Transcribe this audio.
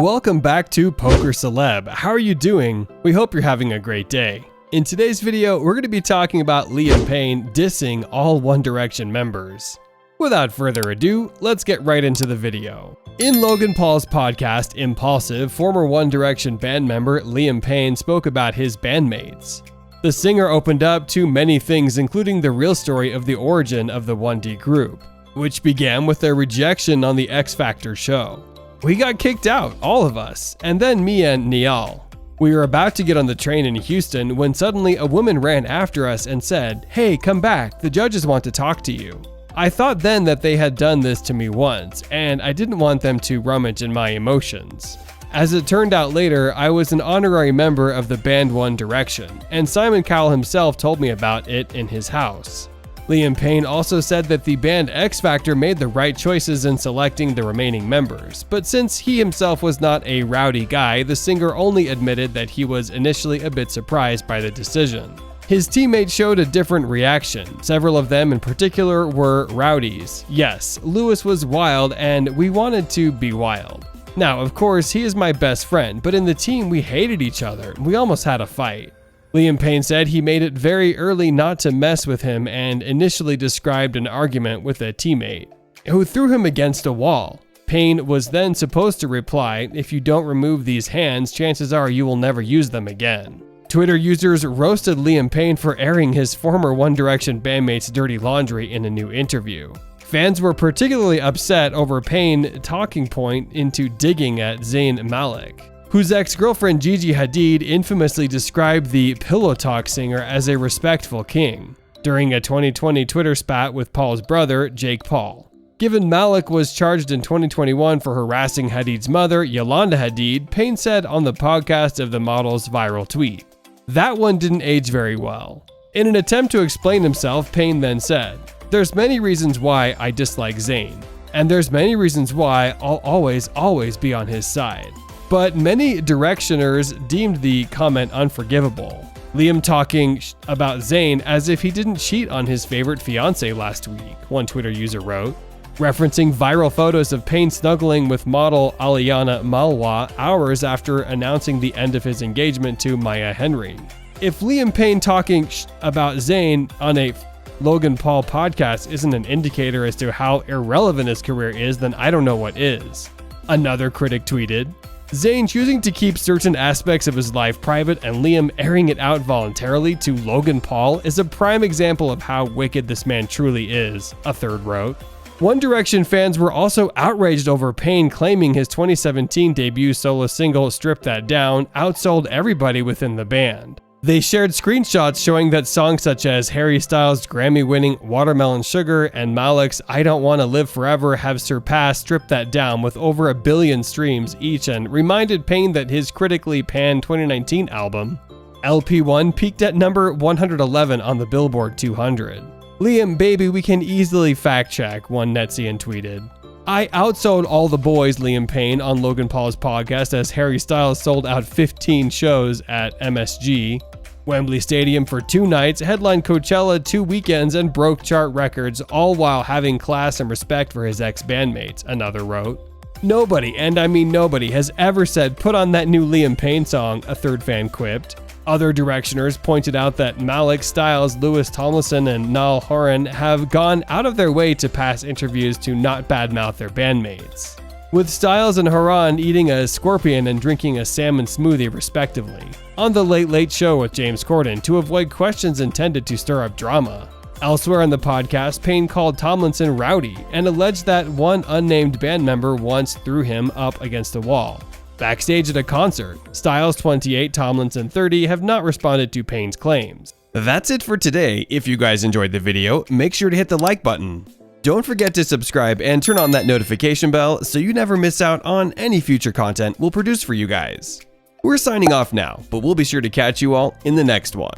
welcome back to Poker Celeb. How are you doing? We hope you're having a great day. In today's video, we're going to be talking about Liam Payne dissing all One Direction members. Without further ado, let's get right into the video. In Logan Paul's podcast, Impaulsive, former One Direction band member Liam Payne spoke about his bandmates. The singer opened up to many things, including the real story of the origin of the 1D group, which began with their rejection on the X Factor show. We got kicked out, all of us, and then me and Niall. We were about to get on the train in Houston when suddenly a woman ran after us and said, "Hey, come back, the judges want to talk to you." I thought then that they had done this to me once, and I didn't want them to rummage in my emotions. As it turned out later, I was an honorary member of the band One Direction, and Simon Cowell himself told me about it in his house. Liam Payne also said that the band X Factor made the right choices in selecting the remaining members, but since he himself was not a rowdy guy, the singer only admitted that he was initially a bit surprised by the decision. His teammates showed a different reaction. Several of them in particular were rowdies. Yes, Lewis was wild and we wanted to be wild. Now, of course, he is my best friend, but in the team we hated each other. We almost had a fight. Liam Payne said he made it very early not to mess with him and initially described an argument with a teammate who threw him against a wall. Payne was then supposed to reply, "If you don't remove these hands, chances are you will never use them again." Twitter users roasted Liam Payne for airing his former One Direction bandmate's dirty laundry in a new interview. Fans were particularly upset over Payne talking point into digging at Zayn Malik, whose ex-girlfriend Gigi Hadid infamously described the Pillow Talk singer as a respectful king during a 2020 Twitter spat with Paul's brother, Jake Paul. Given Malik was charged in 2021 for harassing Hadid's mother, Yolanda Hadid, Payne said on the podcast of the model's viral tweet, "That one didn't age very well." In an attempt to explain himself, Payne then said, "There's many reasons why I dislike Zayn, and there's many reasons why I'll always be on his side." But many Directioners deemed the comment unforgivable. Liam talking about Zayn as if he didn't cheat on his favorite fiance last week, one Twitter user wrote, referencing viral photos of Payne snuggling with model Aliana Malwa hours after announcing the end of his engagement to Maya Henry. If Liam Payne talking about Zayn on a Logan Paul podcast isn't an indicator as to how irrelevant his career is, then I don't know what is. Another critic tweeted, "Zayn choosing to keep certain aspects of his life private and Liam airing it out voluntarily to Logan Paul is a prime example of how wicked this man truly is," a third wrote. One Direction fans were also outraged over Payne claiming his 2017 debut solo single Strip That Down outsold everybody within the band. They shared screenshots showing that songs such as Harry Styles' Grammy-winning Watermelon Sugar and Malik's I Don't Wanna Live Forever have surpassed Strip That Down with over 1 billion streams each, and reminded Payne that his critically panned 2019 album, LP1, peaked at number 111 on the Billboard 200. "Liam, baby, we can easily fact-check," one Netzian tweeted. "I outsold all the boys," Liam Payne on Logan Paul's podcast, as Harry Styles sold out 15 shows at MSG, Wembley Stadium for 2 nights, headlined Coachella 2 weekends, and broke chart records, all while having class and respect for his ex-bandmates, another wrote. "Nobody, and I mean nobody, has ever said put on that new Liam Payne song," a third fan quipped. Other Directioners pointed out that Malik, Styles, Louis Tomlinson, and Niall Horan have gone out of their way to pass interviews to not badmouth their bandmates, with Styles and Horan eating a scorpion and drinking a salmon smoothie respectively, on The Late Late Show with James Corden to avoid questions intended to stir up drama. Elsewhere on the podcast, Payne called Tomlinson rowdy and alleged that one unnamed band member once threw him up against a wall. Backstage at a concert, Styles 28, Tomlinson 30 have not responded to Payne's claims. That's it for today. If you guys enjoyed the video, make sure to hit the like button. Don't forget to subscribe and turn on that notification bell so you never miss out on any future content we'll produce for you guys. We're signing off now, but we'll be sure to catch you all in the next one.